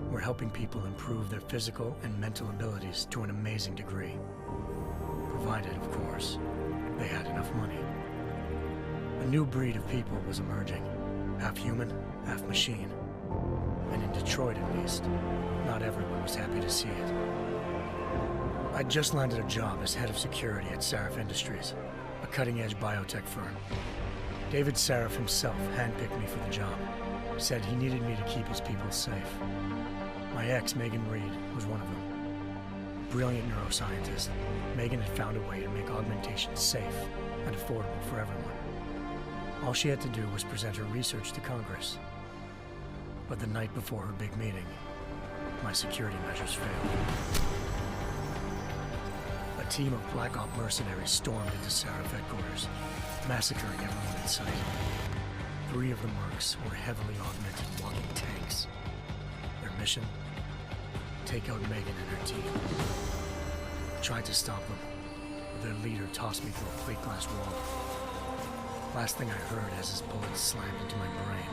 were helping people improve their physical and mental abilities to an amazing degree. Provided, of course, they had enough money. A new breed of people was emerging, half human, half machine. And in Detroit, at least, not everyone was happy to see it. I'd just landed a job as head of security at Sarif Industries, a cutting-edge biotech firm. David Sarif himself handpicked me for the job, said he needed me to keep his people safe. My ex, Megan Reed, was one of them. Brilliant neuroscientist, Megan had found a way to make augmentation safe and affordable for everyone. All she had to do was present her research to Congress. But the night before her big meeting, my security measures failed. A team of Black Op mercenaries stormed into Sarif headquarters, massacring everyone in sight. 3 of the mercs were heavily augmented walking tanks. Their mission? Take out Megan and her team. I tried to stop them, but their leader tossed me through a plate glass wall. Last thing I heard as his bullets slammed into my brain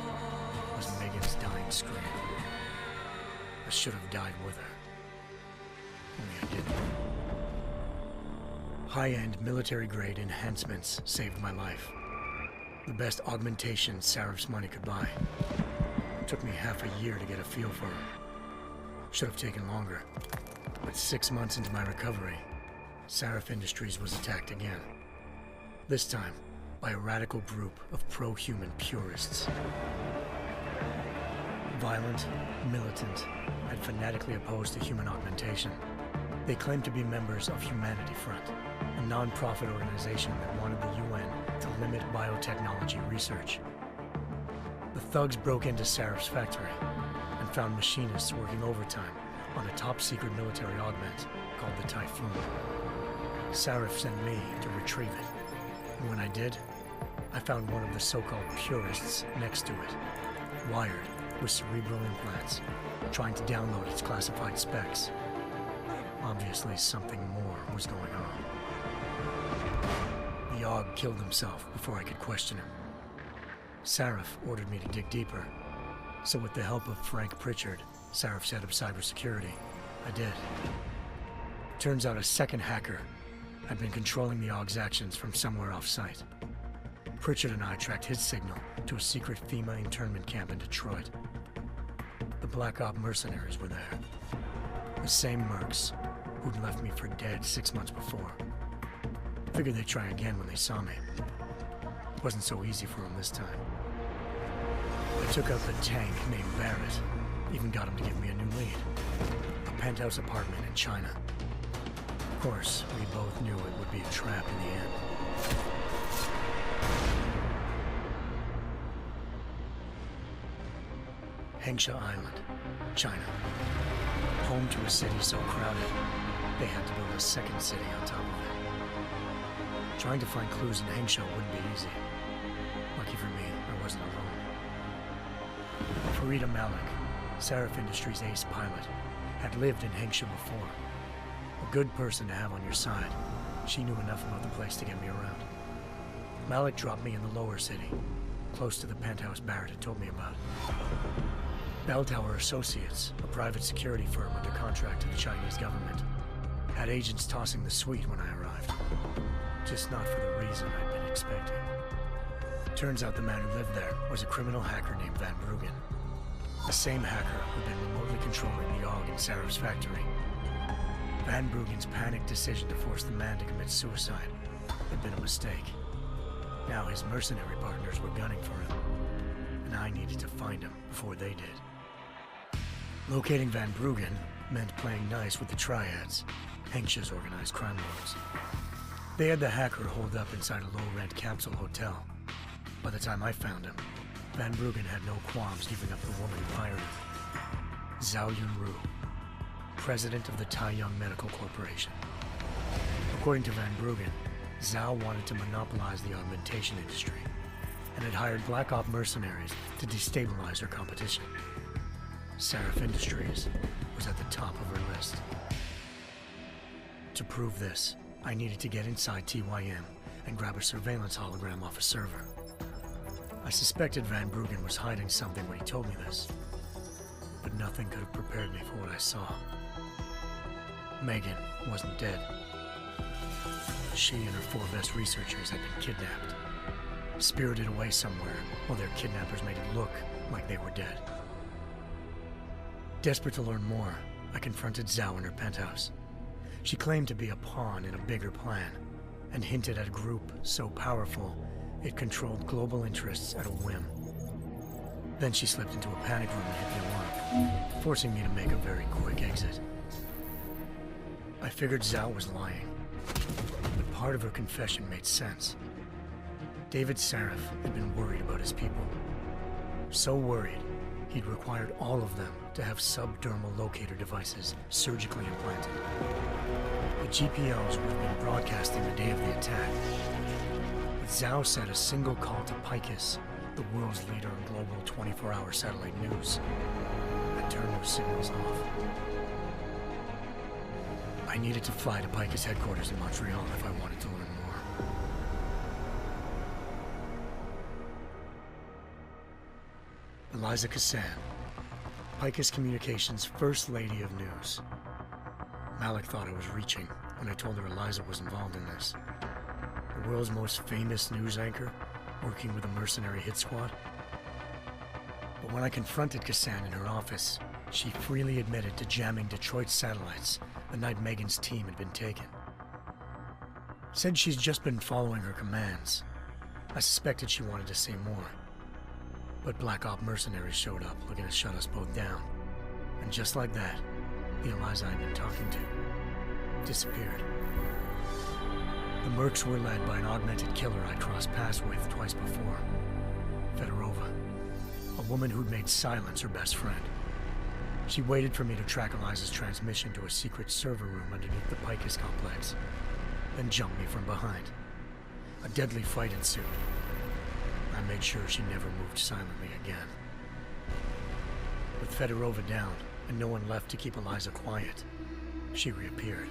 was Megan's dying scream. I should have died with her. Only I didn't. High-end military-grade enhancements saved my life. The best augmentation Sarif's money could buy. It took me half a year to get a feel for her. Should have taken longer. But 6 months into my recovery, Sarif Industries was attacked again. This time, by a radical group of pro-human purists. Violent, militant, and fanatically opposed to human augmentation. They claimed to be members of Humanity Front, a non-profit organization that wanted the UN to limit biotechnology research. The thugs broke into Sarif's factory and found machinists working overtime on a top-secret military augment called the Typhoon. Sarif sent me to retrieve it, and when I did, I found one of the so-called purists next to it, wired with cerebral implants, trying to download its classified specs. Obviously, something more was going on. The Aug killed himself before I could question him. Sarif ordered me to dig deeper, so with the help of Frank Pritchard, Sarif's head of cybersecurity, I did. Turns out a second hacker had been controlling the Aug's actions from somewhere off-site. Pritchard and I tracked his signal to a secret FEMA internment camp in Detroit. The Black Op mercenaries were there. The same mercs who'd left me for dead 6 months before. Figured they'd try again when they saw me. It wasn't so easy for them this time. I took out the tank named Barrett, even got him to give me a new lead. A penthouse apartment in China. Of course, we both knew it would be a trap in the end. Hengsha Island, China. Home to a city so crowded, they had to build a second city on top of it. Trying to find clues in Hengsha wouldn't be easy. Lucky for me, I wasn't alone. Farida Malik, Sarif Industries' ace pilot, had lived in Hengsha before. A good person to have on your side. She knew enough about the place to get me around. Malik dropped me in the lower city, close to the penthouse Barrett had told me about. Bell Tower Associates, a private security firm under contract to the Chinese government, had agents tossing the suite when I arrived. Just not for the reason I'd been expecting. Turns out the man who lived there was a criminal hacker named Van Bruggen. The same hacker who'd been remotely controlling the Aug in Sarif's factory. Van Bruggen's panicked decision to force the man to commit suicide had been a mistake. Now his mercenary partners were gunning for him, and I needed to find him before they did. Locating Van Bruggen meant playing nice with the Triads, Hengsha's organized crime lords. They had the hacker holed up inside a low-rent capsule hotel. By the time I found him, Van Bruggen had no qualms giving up the woman who hired him. Zhao Yunru, president of the Taiyang Medical Corporation. According to Van Bruggen, Zhao wanted to monopolize the augmentation industry and had hired Black Op mercenaries to destabilize her competition. Sarif Industries was at the top of her list. To prove this, I needed to get inside TYM and grab a surveillance hologram off a server. I suspected Van Bruggen was hiding something when he told me this. but nothing could have prepared me for what I saw. Megan wasn't dead. She and her 4 best researchers had been kidnapped, spirited away somewhere while their kidnappers made it look like they were dead. Desperate to learn more, I confronted Zhao in her penthouse. She claimed to be a pawn in a bigger plan, and hinted at a group so powerful it controlled global interests at a whim. Then she slipped into a panic room and hit the alarm, forcing me to make a very quick exit. I figured Zhao was lying, but part of her confession made sense. David Sarif had been worried about his people. So worried, he'd required all of them to have subdermal locator devices surgically implanted. The GPOs would have been broadcasting the day of the attack. But Zhao said a single call to Picus, the world's leader in global 24-hour satellite news, had turned those signals off. I needed to fly to Picus headquarters in Montreal if I wanted to learn more. Eliza Cassan, Picus Communications' First Lady of News. Malik thought I was reaching when I told her Eliza was involved in this. The world's most famous news anchor, working with a mercenary hit squad. But when I confronted Cassan in her office, she freely admitted to jamming Detroit's satellites the night Megan's team had been taken. Said she's just been following her commands. I suspected she wanted to say more. But Black Op mercenaries showed up looking to shut us both down. And just like that, the Eliza I'd been talking to disappeared. The Mercs were led by an augmented killer I'd crossed paths with twice before. Fedorova, a woman who'd made silence her best friend. She waited for me to track Eliza's transmission to a secret server room underneath the Picus complex, then jumped me from behind. A deadly fight ensued. I made sure she never moved silently again. With Fedorova down and no one left to keep Eliza quiet, she reappeared.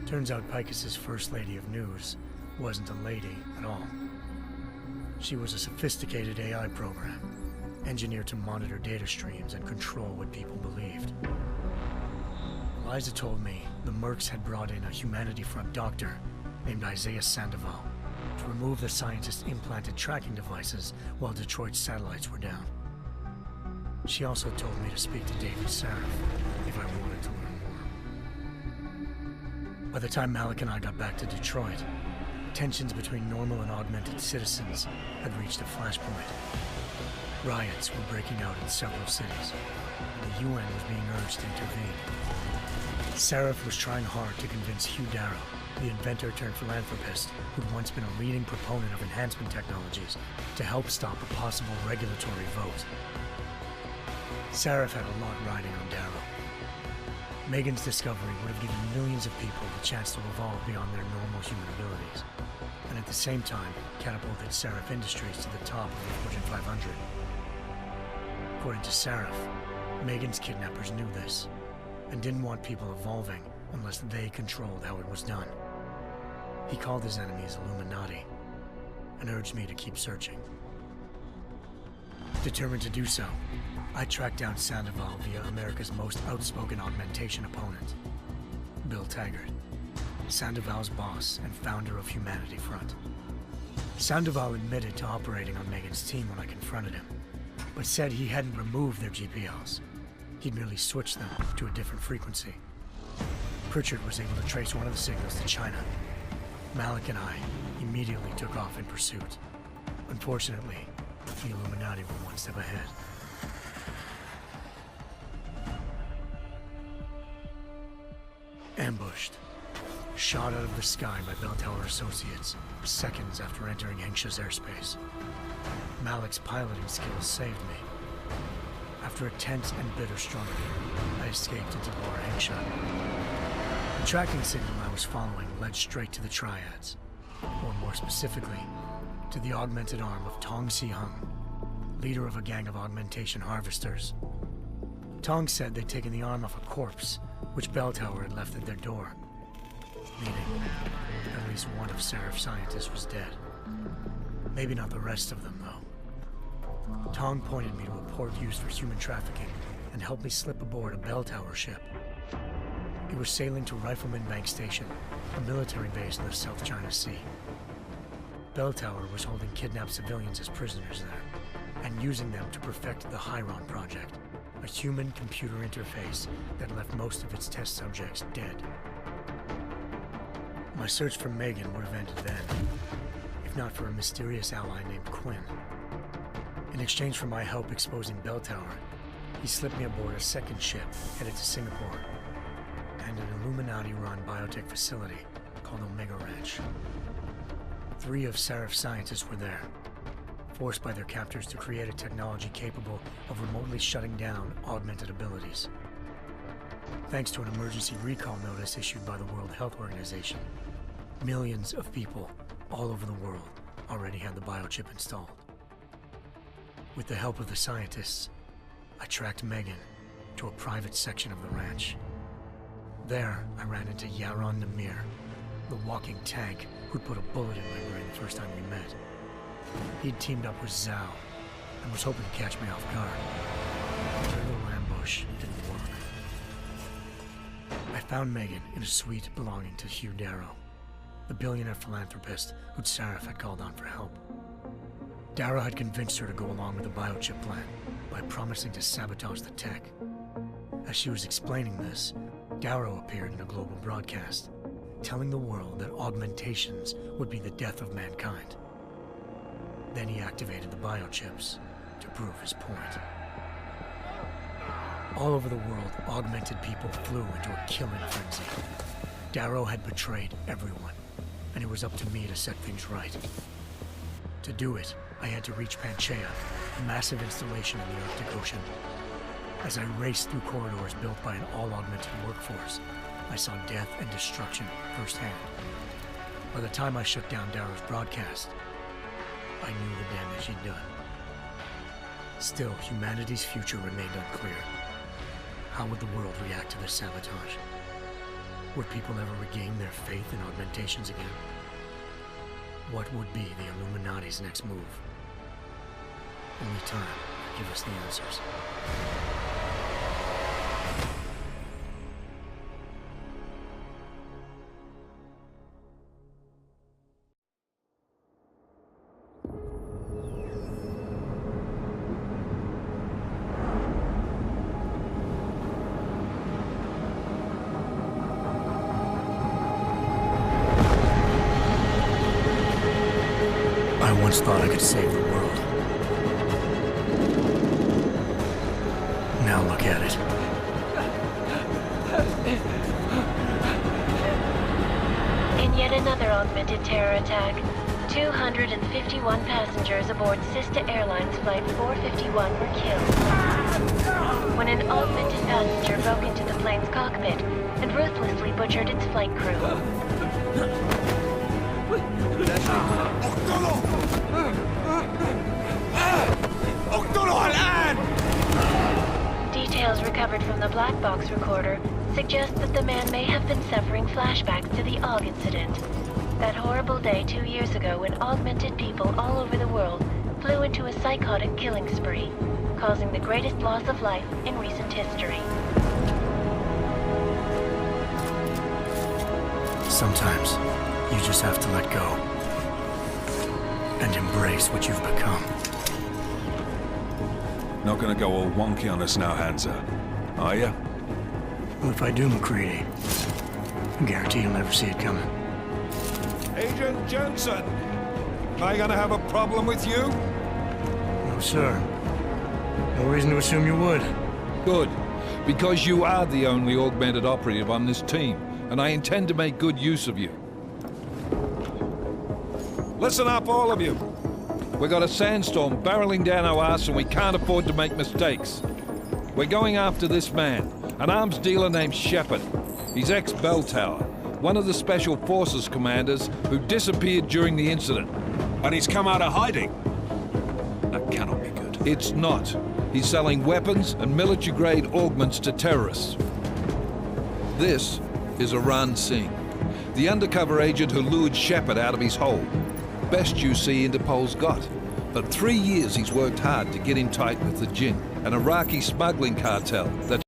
Turns out Picus's First Lady of News wasn't a lady at all. She was a sophisticated AI program, engineered to monitor data streams and control what people believed. Eliza told me the Mercs had brought in a Humanity Front doctor named Isaiah Sandoval to remove the scientist's implanted tracking devices while Detroit's satellites were down. She also told me to speak to David Sarif if I wanted to learn more. By the time Malik and I got back to Detroit, tensions between normal and augmented citizens had reached a flashpoint. Riots were breaking out in several cities, and the UN was being urged to intervene. Sarif was trying hard to convince Hugh Darrow, the inventor-turned-philanthropist who'd once been a leading proponent of enhancement technologies, to help stop a possible regulatory vote. Sarif had a lot riding on Darrow. Megan's discovery would have given millions of people the chance to evolve beyond their normal human abilities, and at the same time catapulted Sarif Industries to the top of the Fortune 500. According to Sarif, Megan's kidnappers knew this, and didn't want people evolving unless they controlled how it was done. He called his enemies Illuminati, and urged me to keep searching. Determined to do so, I tracked down Sandoval via America's most outspoken augmentation opponent, Bill Taggart, Sandoval's boss and founder of Humanity Front. Sandoval admitted to operating on Megan's team when I confronted him, but said he hadn't removed their GPLs. He'd merely switched them to a different frequency. Pritchard was able to trace one of the signals to China. Malik and I immediately took off in pursuit. Unfortunately, the Illuminati were one step ahead. Ambushed. Shot out of the sky by Bell Tower Associates, seconds after entering Hengsha's airspace. Malik's piloting skills saved me. After a tense and bitter struggle, I escaped into Lower Hengsha. The tracking signal I was following led straight to the Triads, or more specifically, to the augmented arm of Tong Si-hung, leader of a gang of augmentation harvesters. Tong said they'd taken the arm off a corpse, which Bell Tower had left at their door, meaning at least one of Sarif's scientists was dead. Maybe not the rest of them, though. Tong pointed me to a port used for human trafficking and helped me slip aboard a bell tower ship. It was sailing to Rifleman Bank Station, a military base in the South China Sea. Bell Tower was holding kidnapped civilians as prisoners there, and using them to perfect the Chiron Project, a human-computer interface that left most of its test subjects dead. My search for Megan would have ended then, if not for a mysterious ally named Quinn. In exchange for my help exposing Bell Tower, he slipped me aboard a second ship headed to Singapore and an Illuminati-run biotech facility called Omega Ranch. 3 of Serif's scientists were there, forced by their captors to create a technology capable of remotely shutting down augmented abilities. Thanks to an emergency recall notice issued by the World Health Organization, millions of people all over the world already had the biochip installed. With the help of the scientists, I tracked Megan to a private section of the ranch. There, I ran into Yaron Namir, the walking tank who'd put a bullet in my brain the first time we met. He'd teamed up with Zhao and was hoping to catch me off guard. But their little ambush didn't work. I found Megan in a suite belonging to Hugh Darrow, the billionaire philanthropist who'd Serif had called on for help. Darrow had convinced her to go along with the biochip plan by promising to sabotage the tech. As she was explaining this, Darrow appeared in a global broadcast, telling the world that augmentations would be the death of mankind. Then he activated the biochips to prove his point. All over the world, augmented people flew into a killing frenzy. Darrow had betrayed everyone, and it was up to me to set things right. To do it, I had to reach Panchaea, a massive installation in the Arctic Ocean. As I raced through corridors built by an all-augmented workforce, I saw death and destruction firsthand. By the time I shut down Darrow's broadcast, I knew the damage he'd done. Still, humanity's future remained unclear. How would the world react to this sabotage? Would people ever regain their faith in augmentations again? What would be the Illuminati's next move? Only time will give us the answers. I once thought I could save the world. Now look at it. In yet another augmented terror attack, 251 passengers aboard Sister Airlines Flight 451 were killed when an augmented passenger broke into the plane's cockpit and ruthlessly butchered its flight crew. Details recovered from the black box recorder suggest that the man may have been suffering flashbacks to the AUG incident. That horrible day 2 years ago when augmented people all over the world flew into a psychotic killing spree, causing the greatest loss of life in recent history. Sometimes, you just have to let go and embrace what you've become. Not gonna go all wonky on us now, Hansa, are ya? Well, if I do, McCready, I guarantee you'll never see it coming. Agent Jensen, am I gonna have a problem with you? No, sir. No reason to assume you would. Good, because you are the only augmented operative on this team, and I intend to make good use of you. Listen up, all of you. We got a sandstorm barreling down our arse and we can't afford to make mistakes. We're going after this man, an arms dealer named Shepard. He's ex-Bell Tower, one of the Special Forces commanders who disappeared during the incident. And he's come out of hiding. That cannot be good. It's not. He's selling weapons and military-grade augments to terrorists. This is Aran Singh, the undercover agent who lured Shepard out of his hole. Best you see Interpol's got. For 3 years he's worked hard to get in tight with the Jinn. an Iraqi smuggling cartel that